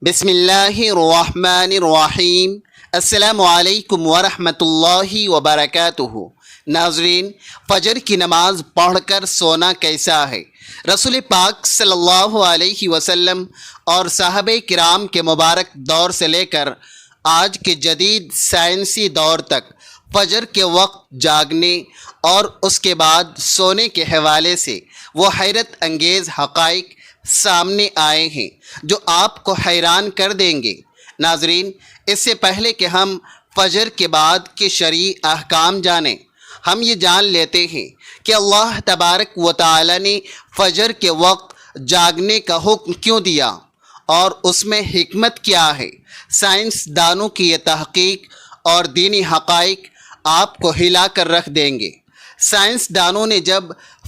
بسم اللہ الرحمن الرحیم۔ السلام علیکم ورحمۃ اللہ وبرکاتہ۔ ناظرین، فجر کی نماز پڑھ کر سونا کیسا ہے؟ رسول پاک صلی اللہ علیہ وسلم اور صحابہ کرام کے مبارک دور سے لے کر آج کے جدید سائنسی دور تک فجر کے وقت جاگنے اور اس کے بعد سونے کے حوالے سے وہ حیرت انگیز حقائق سامنے آئے ہیں جو آپ کو حیران کر دیں گے۔ ناظرین، اس سے پہلے کہ ہم فجر کے بعد کے شرعی احکام جانیں، ہم یہ جان لیتے ہیں کہ اللہ تبارک و تعالی نے فجر کے وقت جاگنے کا حکم کیوں دیا اور اس میں حکمت کیا ہے۔ سائنس دانوں کی یہ تحقیق اور دینی حقائق آپ کو ہلا کر رکھ دیں گے۔ سائنس دانوں نے جب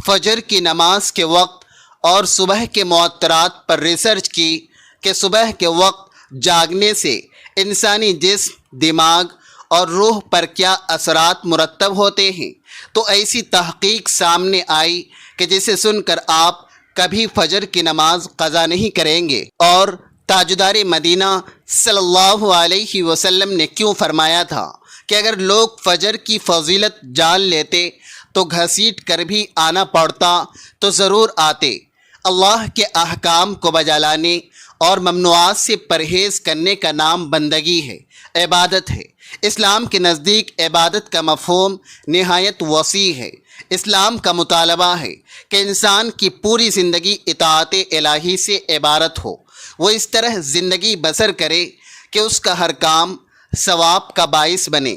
فجر کی نماز کے وقت اور صبح کے معطرات پر ریسرچ کی کہ صبح کے وقت جاگنے سے انسانی جسم، دماغ اور روح پر کیا اثرات مرتب ہوتے ہیں، تو ایسی تحقیق سامنے آئی کہ جسے سن کر آپ کبھی فجر کی نماز قضا نہیں کریں گے۔ اور تاجدار مدینہ صلی اللہ علیہ وسلم نے کیوں فرمایا تھا کہ اگر لوگ فجر کی فضیلت جان لیتے تو گھسیٹ کر بھی آنا پڑتا تو ضرور آتے۔ اللہ کے احکام کو بجا لانے اور ممنوعات سے پرہیز کرنے کا نام بندگی ہے، عبادت ہے۔ اسلام کے نزدیک عبادت کا مفہوم نہایت وسیع ہے۔ اسلام کا مطالبہ ہے کہ انسان کی پوری زندگی اطاعت الہی سے عبارت ہو۔ وہ اس طرح زندگی بسر کرے کہ اس کا ہر کام ثواب کا باعث بنے،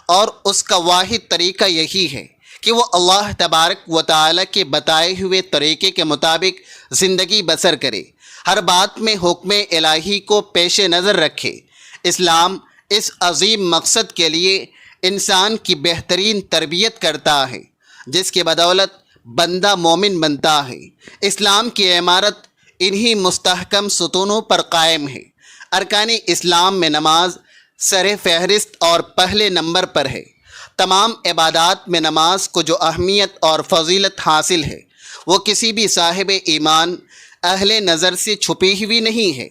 اور اس کا واحد طریقہ یہی ہے کہ وہ اللہ تبارک و تعالی کے بتائے ہوئے طریقے کے مطابق زندگی بسر کرے، ہر بات میں حکم الہی کو پیش نظر رکھے۔ اسلام اس عظیم مقصد کے لیے انسان کی بہترین تربیت کرتا ہے، جس کی بدولت بندہ مومن بنتا ہے۔ اسلام کی عمارت انہی مستحکم ستونوں پر قائم ہے۔ ارکان اسلام میں نماز سر فہرست اور پہلے نمبر پر ہے۔ تمام عبادات میں نماز کو جو اہمیت اور فضیلت حاصل ہے، وہ کسی بھی صاحب ایمان اہل نظر سے چھپی ہوئی نہیں ہے۔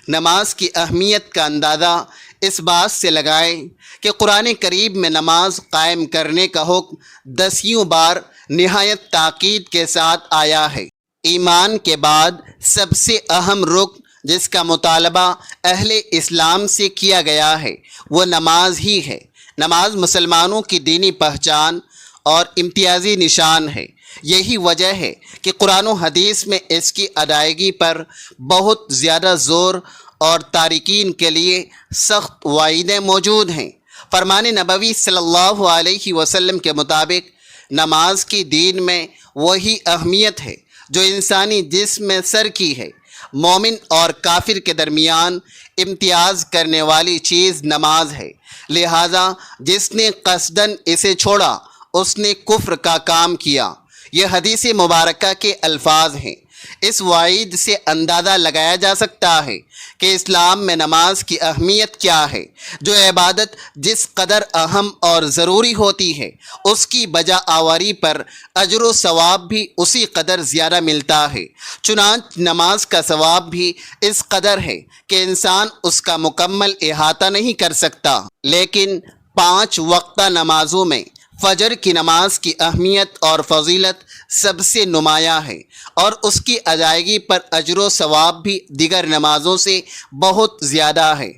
نماز کی اہمیت کا اندازہ اس بات سے لگائیں کہ قرآن کریم میں نماز قائم کرنے کا حکم 10 بار نہایت تاکید کے ساتھ آیا ہے۔ ایمان کے بعد سب سے اہم رکن جس کا مطالبہ اہل اسلام سے کیا گیا ہے وہ نماز ہی ہے۔ نماز مسلمانوں کی دینی پہچان اور امتیازی نشان ہے۔ یہی وجہ ہے کہ قرآن و حدیث میں اس کی ادائیگی پر بہت زیادہ زور اور تارکین کے لیے سخت وعیدیں موجود ہیں۔ فرمان نبوی صلی اللہ علیہ وسلم کے مطابق نماز کی دین میں وہی اہمیت ہے جو انسانی جسم میں سر کی ہے۔ مومن اور کافر کے درمیان امتیاز کرنے والی چیز نماز ہے، لہذا جس نے قصداً اسے چھوڑا اس نے کفر کا کام کیا۔ یہ حدیث مبارکہ کے الفاظ ہیں۔ اس وعید سے اندازہ لگایا جا سکتا ہے کہ اسلام میں نماز کی اہمیت کیا ہے۔ جو عبادت جس قدر اہم اور ضروری ہوتی ہے، اس کی بجا آوری پر اجر و ثواب بھی اسی قدر زیادہ ملتا ہے۔ چنانچہ نماز کا ثواب بھی اس قدر ہے کہ انسان اس کا مکمل احاطہ نہیں کر سکتا۔ لیکن 5 وقتہ نمازوں میں فجر کی نماز کی اہمیت اور فضیلت سب سے نمایاں ہے، اور اس کی ادائیگی پر اجر و ثواب بھی دیگر نمازوں سے بہت زیادہ ہے۔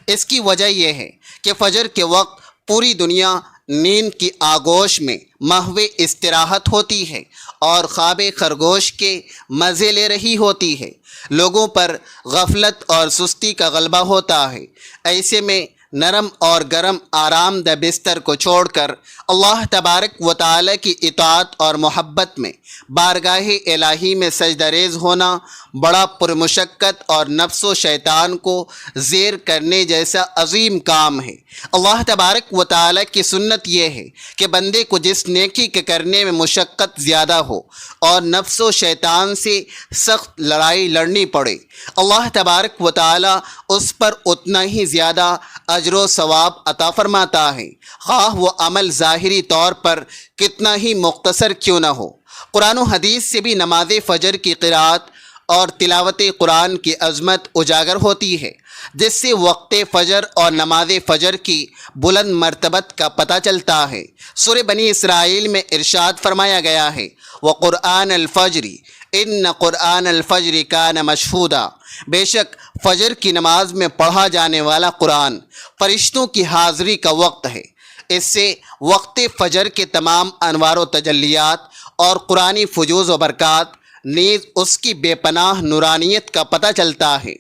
اس کی وجہ یہ ہے کہ فجر کے وقت پوری دنیا نیند کی آغوش میں محو استراحت ہوتی ہے اور خواب خرگوش کے مزے لے رہی ہوتی ہے۔ لوگوں پر غفلت اور سستی کا غلبہ ہوتا ہے۔ ایسے میں نرم اور گرم آرام دہ بستر کو چھوڑ کر اللہ تبارک و تعالی کی اطاعت اور محبت میں بارگاہ الہی میں سجدہ ریز ہونا بڑا پرمشقت اور نفس و شیطان کو زیر کرنے جیسا عظیم کام ہے۔ اللہ تبارک و تعالی کی سنت یہ ہے کہ بندے کو جس نیکی کے کرنے میں مشقت زیادہ ہو اور نفس و شیطان سے سخت لڑائی لڑنی پڑے، اللہ تبارک و تعالی اس پر اتنا ہی زیادہ اجر و ثواب عطا فرماتا ہے، خواہ وہ عمل ظاہری طور پر کتنا ہی مختصر کیوں نہ ہو۔ قرآن و حدیث سے بھی نماز فجر کی قرات اور تلاوت قرآن کی عظمت اجاگر ہوتی ہے، جس سے وقت فجر اور نماز فجر کی بلند مرتبت کا پتہ چلتا ہے۔ سورہ بنی اسرائیل میں ارشاد فرمایا گیا ہے، وَقُرْآنَ الْفَجْرِ اِنَّ قُرْآنَ الْفَجْرِ كَانَ مَشْهُودًا، بے شک فجر کی نماز میں پڑھا جانے والا قرآن فرشتوں کی حاضری کا وقت ہے۔ اس سے وقت فجر کے تمام انوار و تجلیات اور قرآنی فیوز و برکات نیز اس کی بے پناہ نورانیت کا پتہ چلتا ہے۔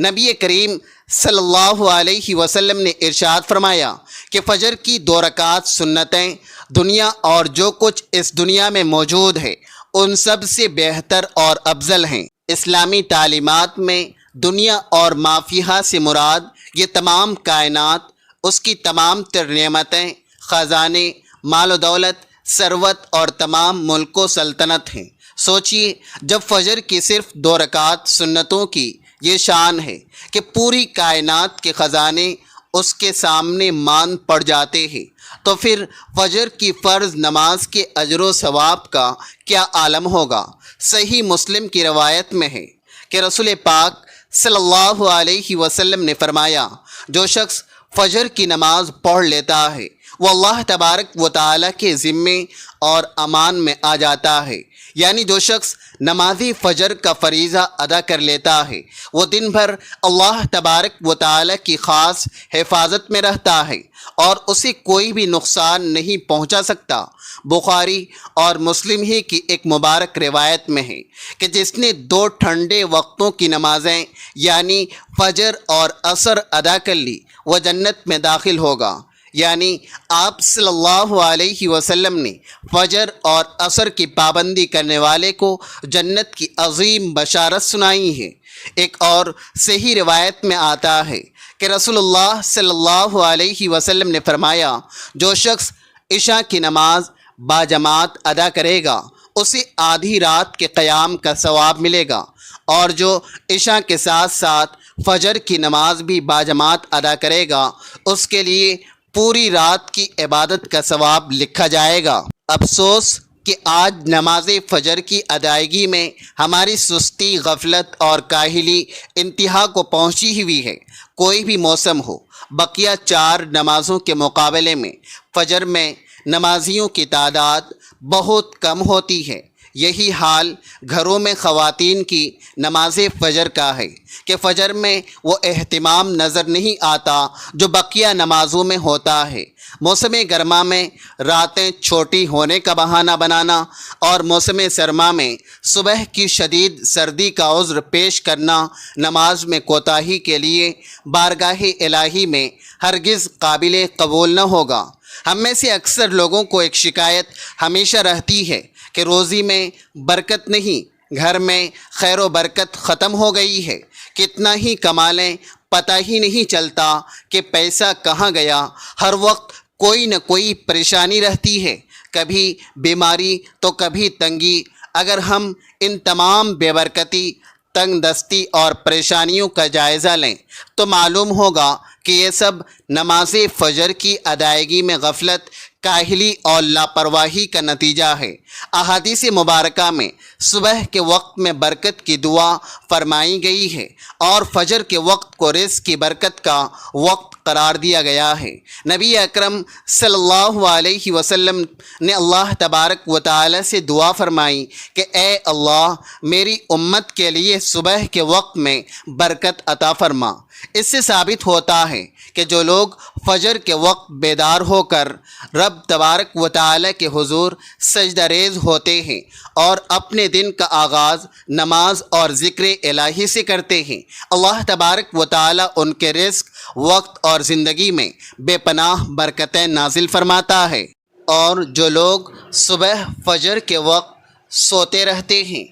نبی کریم صلی اللہ علیہ وسلم نے ارشاد فرمایا کہ فجر کی 2 رکعت سنتیں دنیا اور جو کچھ اس دنیا میں موجود ہے ان سب سے بہتر اور افضل ہیں۔ اسلامی تعلیمات میں دنیا اور ما فیہا سے مراد یہ تمام کائنات، اس کی تمام تر نعمتیں، خزانے، مال و دولت، ثروت اور تمام ملک و سلطنت ہیں۔ سوچئے جب فجر کی صرف 2 رکعت سنتوں کی یہ شان ہے کہ پوری کائنات کے خزانے اس کے سامنے مان پڑ جاتے ہیں، تو پھر فجر کی فرض نماز کے اجر و ثواب کا کیا عالم ہوگا۔ صحیح مسلم کی روایت میں ہے کہ رسول پاک صلی اللہ علیہ وسلم نے فرمایا، جو شخص فجر کی نماز پڑھ لیتا ہے وہ اللہ تبارک و تعالیٰ کے ذمے اور امان میں آ جاتا ہے۔ یعنی جو شخص نماز فجر کا فریضہ ادا کر لیتا ہے وہ دن بھر اللہ تبارک و تعالیٰ کی خاص حفاظت میں رہتا ہے اور اسے کوئی بھی نقصان نہیں پہنچا سکتا۔ بخاری اور مسلم ہی کی ایک مبارک روایت میں ہے کہ جس نے 2 ٹھنڈے وقتوں کی نمازیں یعنی فجر اور عصر ادا کر لی وہ جنت میں داخل ہوگا۔ یعنی آپ صلی اللہ علیہ وسلم نے فجر اور عصر کی پابندی کرنے والے کو جنت کی عظیم بشارت سنائی ہے۔ ایک اور صحیح روایت میں آتا ہے کہ رسول اللہ صلی اللہ علیہ وسلم نے فرمایا، جو شخص عشاء کی نماز باجماعت ادا کرے گا اسے آدھی رات کے قیام کا ثواب ملے گا، اور جو عشاء کے ساتھ ساتھ فجر کی نماز بھی باجماعت ادا کرے گا اس کے لیے پوری رات کی عبادت کا ثواب لکھا جائے گا۔ افسوس کہ آج نماز فجر کی ادائیگی میں ہماری سستی، غفلت اور کاہلی انتہا کو پہنچی ہوئی ہے۔ کوئی بھی موسم ہو، بقیہ 4 نمازوں کے مقابلے میں فجر میں نمازیوں کی تعداد بہت کم ہوتی ہے۔ یہی حال گھروں میں خواتین کی نماز فجر کا ہے کہ فجر میں وہ اہتمام نظر نہیں آتا جو بقیہ نمازوں میں ہوتا ہے۔ موسم گرما میں راتیں چھوٹی ہونے کا بہانہ بنانا اور موسم سرما میں صبح کی شدید سردی کا عذر پیش کرنا نماز میں کوتاہی کے لیے بارگاہ الہی میں ہرگز قابل قبول نہ ہوگا۔ ہم میں سے اکثر لوگوں کو ایک شکایت ہمیشہ رہتی ہے کہ روزی میں برکت نہیں، گھر میں خیر و برکت ختم ہو گئی ہے، کتنا ہی کما لیں پتہ ہی نہیں چلتا کہ پیسہ کہاں گیا، ہر وقت کوئی نہ کوئی پریشانی رہتی ہے، کبھی بیماری تو کبھی تنگی۔ اگر ہم ان تمام بے برکتی، تنگ دستی اور پریشانیوں کا جائزہ لیں تو معلوم ہوگا کہ یہ سب نماز فجر کی ادائیگی میں غفلت، کاہلی اور لاپرواہی کا نتیجہ ہے۔ احادیث مبارکہ میں صبح کے وقت میں برکت کی دعا فرمائی گئی ہے اور فجر کے وقت کو رزق کی برکت کا وقت قرار دیا گیا ہے۔ نبی اکرم صلی اللہ علیہ وسلم نے اللہ تبارک و تعالی سے دعا فرمائی کہ اے اللہ میری امت کے لیے صبح کے وقت میں برکت عطا فرما۔ اس سے ثابت ہوتا ہے کہ جو لوگ فجر کے وقت بیدار ہو کر رب تبارک و تعالی کے حضور سجدہ ریز ہوتے ہیں اور اپنے دن کا آغاز نماز اور ذکر الہی سے کرتے ہیں، اللہ تبارک و تعالی ان کے رزق، وقت اور زندگی میں بے پناہ برکتیں نازل فرماتا ہے۔ اور جو لوگ صبح فجر کے وقت سوتے رہتے ہیں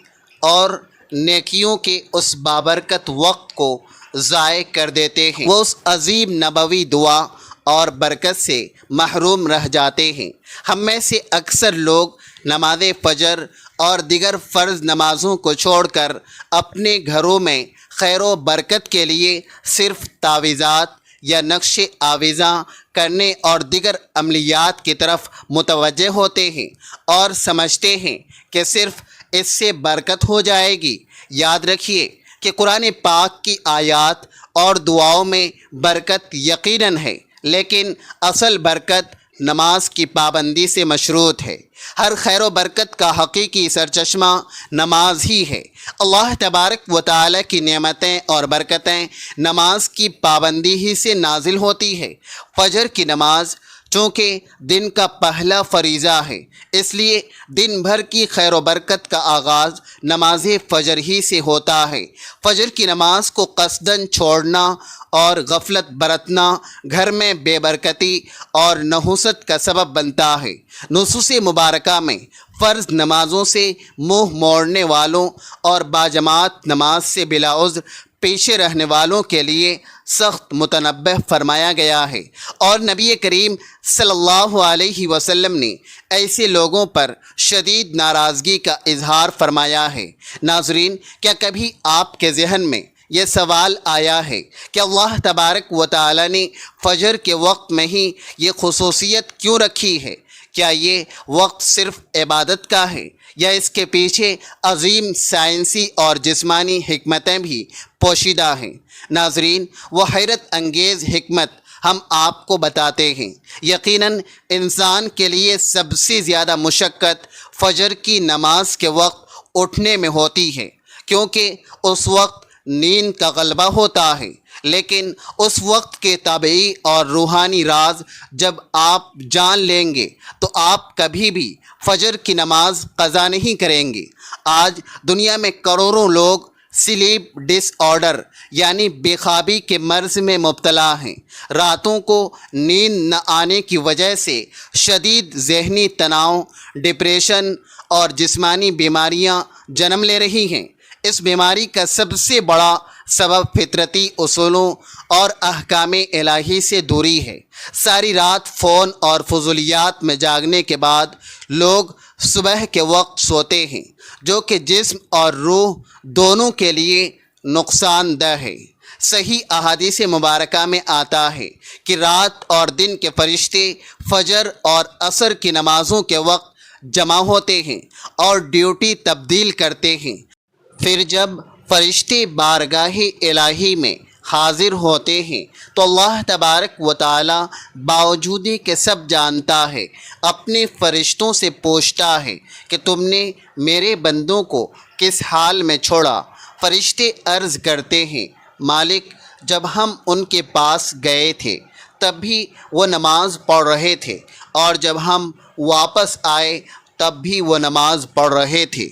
اور نیکیوں کے اس بابرکت وقت کو ضائع کر دیتے ہیں، وہ اس عظیم نبوی دعا اور برکت سے محروم رہ جاتے ہیں۔ ہم میں سے اکثر لوگ نماز فجر اور دیگر فرض نمازوں کو چھوڑ کر اپنے گھروں میں خیر و برکت کے لیے صرف تعویذات یا نقش آویزاں کرنے اور دیگر عملیات کی طرف متوجہ ہوتے ہیں اور سمجھتے ہیں کہ صرف اس سے برکت ہو جائے گی یاد رکھیے کہ قرآن پاک کی آیات اور دعاؤں میں برکت یقیناً ہے، لیکن اصل برکت نماز کی پابندی سے مشروط ہے۔ ہر خیر و برکت کا حقیقی سرچشمہ نماز ہی ہے۔ اللہ تبارک و تعالی کی نعمتیں اور برکتیں نماز کی پابندی ہی سے نازل ہوتی ہے۔ فجر کی نماز چونکہ دن کا پہلا فریضہ ہے، اس لیے دن بھر کی خیر و برکت کا آغاز نماز فجر ہی سے ہوتا ہے۔ فجر کی نماز کو قصداً چھوڑنا اور غفلت برتنا گھر میں بے برکتی اور نحوست کا سبب بنتا ہے۔ نصوص مبارکہ میں فرض نمازوں سے منہ موڑنے والوں اور باجماعت نماز سے بلا عذر پیچھے رہنے والوں کے لیے سخت متنبہ فرمایا گیا ہے، اور نبی کریم صلی اللہ علیہ وسلم نے ایسے لوگوں پر شدید ناراضگی کا اظہار فرمایا ہے۔ ناظرین، کیا کبھی آپ کے ذہن میں یہ سوال آیا ہے کہ اللہ تبارک و تعالی نے فجر کے وقت میں ہی یہ خصوصیت کیوں رکھی ہے؟ کیا یہ وقت صرف عبادت کا ہے یا اس کے پیچھے عظیم سائنسی اور جسمانی حکمتیں بھی پوشیدہ ہیں؟ ناظرین، وہ حیرت انگیز حکمت ہم آپ کو بتاتے ہیں۔ یقیناً انسان کے لیے سب سے زیادہ مشقت فجر کی نماز کے وقت اٹھنے میں ہوتی ہے، کیونکہ اس وقت نیند کا غلبہ ہوتا ہے۔ لیکن اس وقت کے طبعی اور روحانی راز جب آپ جان لیں گے تو آپ کبھی بھی فجر کی نماز قضا نہیں کریں گے۔ آج دنیا میں کروڑوں لوگ سلیپ ڈس آرڈر یعنی بے خوابی کے مرض میں مبتلا ہیں۔ راتوں کو نیند نہ آنے کی وجہ سے شدید ذہنی تناؤ، ڈپریشن اور جسمانی بیماریاں جنم لے رہی ہیں۔ اس بیماری کا سب سے بڑا سبب فطرتی اصولوں اور احکام الہی سے دوری ہے۔ ساری رات فون اور فضولیات میں جاگنے کے بعد لوگ صبح کے وقت سوتے ہیں، جو کہ جسم اور روح دونوں کے لیے نقصان دہ ہے۔ صحیح احادیث مبارکہ میں آتا ہے کہ رات اور دن کے فرشتے فجر اور عصر کی نمازوں کے وقت جمع ہوتے ہیں اور ڈیوٹی تبدیل کرتے ہیں۔ پھر جب فرشتے بارگاہ الہی میں حاضر ہوتے ہیں تو اللہ تبارک و تعالی باوجود کہ سب جانتا ہے اپنے فرشتوں سے پوچھتا ہے کہ تم نے میرے بندوں کو کس حال میں چھوڑا؟ فرشتے عرض کرتے ہیں، مالک، جب ہم ان کے پاس گئے تھے تب بھی وہ نماز پڑھ رہے تھے، اور جب ہم واپس آئے تب بھی وہ نماز پڑھ رہے تھے۔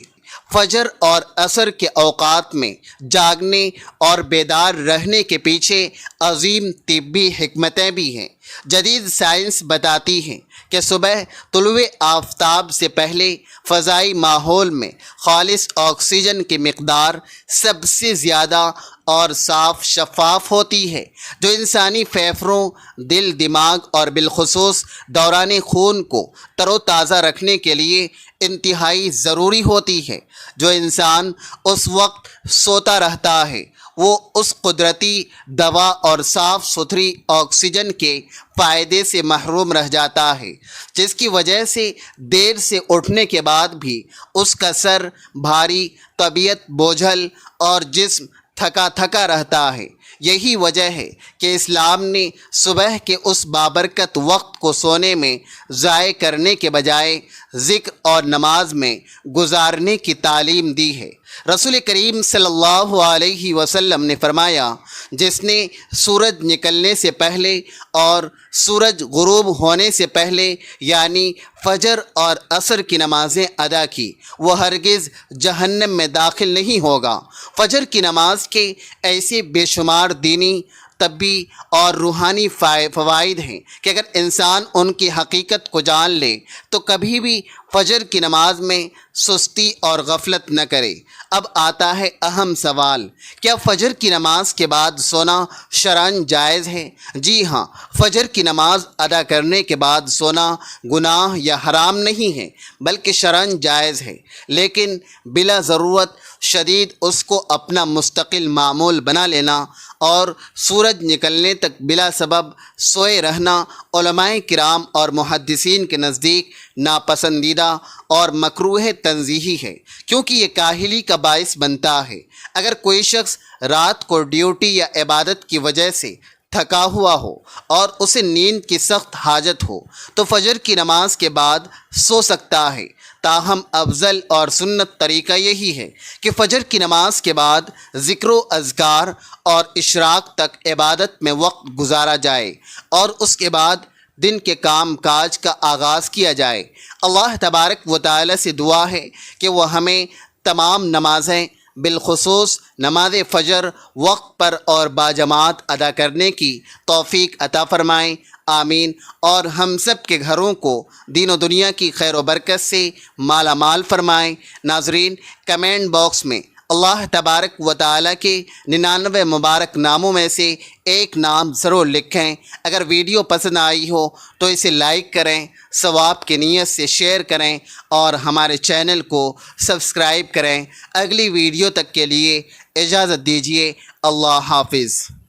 فجر اور عصر کے اوقات میں جاگنے اور بیدار رہنے کے پیچھے عظیم طبی حکمتیں بھی ہیں۔ جدید سائنس بتاتی ہے کہ صبح طلوع آفتاب سے پہلے فضائی ماحول میں خالص آکسیجن کی مقدار سب سے زیادہ اور صاف شفاف ہوتی ہے، جو انسانی پھیپھڑوں، دل، دماغ اور بالخصوص دوران خون کو تر و تازہ رکھنے کے لیے انتہائی ضروری ہوتی ہے۔ جو انسان اس وقت سوتا رہتا ہے وہ اس قدرتی دوا اور صاف ستھری آکسیجن کے فائدے سے محروم رہ جاتا ہے، جس کی وجہ سے دیر سے اٹھنے کے بعد بھی اس کا سر بھاری، طبیعت بوجھل اور جسم تھکا تھکا رہتا ہے۔ یہی وجہ ہے کہ اسلام نے صبح کے اس بابرکت وقت کو سونے میں ضائع کرنے کے بجائے ذکر اور نماز میں گزارنے کی تعلیم دی ہے۔ رسول کریم صلی اللہ علیہ وسلم نے فرمایا، جس نے سورج نکلنے سے پہلے اور سورج غروب ہونے سے پہلے یعنی فجر اور عصر کی نمازیں ادا کی، وہ ہرگز جہنم میں داخل نہیں ہوگا۔ فجر کی نماز کے ایسے بے شمار دینی، طبی اور روحانی فوائد ہیں کہ اگر انسان ان کی حقیقت کو جان لے تو کبھی بھی فجر کی نماز میں سستی اور غفلت نہ کرے۔ اب آتا ہے اہم سوال، کیا فجر کی نماز کے بعد سونا شرعاً جائز ہے؟ جی ہاں، فجر کی نماز ادا کرنے کے بعد سونا گناہ یا حرام نہیں ہے، بلکہ شرعاً جائز ہے، لیکن بلا ضرورت شدید اس کو اپنا مستقل معمول بنا لینا اور سورج نکلنے تک بلا سبب سوئے رہنا علماء کرام اور محدثین کے نزدیک ناپسندیدہ اور مکروہ تنزیہی ہے، کیونکہ یہ کاہلی کا باعث بنتا ہے۔ اگر کوئی شخص رات کو ڈیوٹی یا عبادت کی وجہ سے تھکا ہوا ہو اور اسے نیند کی سخت حاجت ہو تو فجر کی نماز کے بعد سو سکتا ہے۔ تاہم افضل اور سنت طریقہ یہی ہے کہ فجر کی نماز کے بعد ذکر و اذکار اور اشراق تک عبادت میں وقت گزارا جائے اور اس کے بعد دن کے کام کاج کا آغاز کیا جائے۔ اللہ تبارک و تعالی سے دعا ہے کہ وہ ہمیں تمام نمازیں بالخصوص نماز فجر وقت پر اور باجماعت ادا کرنے کی توفیق عطا فرمائیں، آمین، اور ہم سب کے گھروں کو دین و دنیا کی خیر و برکت سے مالا مال فرمائیں۔ ناظرین، کمنٹ باکس میں اللہ تبارک و تعالیٰ کے 99 مبارک ناموں میں سے ایک نام ضرور لکھیں۔ اگر ویڈیو پسند آئی ہو تو اسے لائک کریں، ثواب کی نیت سے شیئر کریں اور ہمارے چینل کو سبسکرائب کریں۔ اگلی ویڈیو تک کے لیے اجازت دیجیے۔ اللہ حافظ۔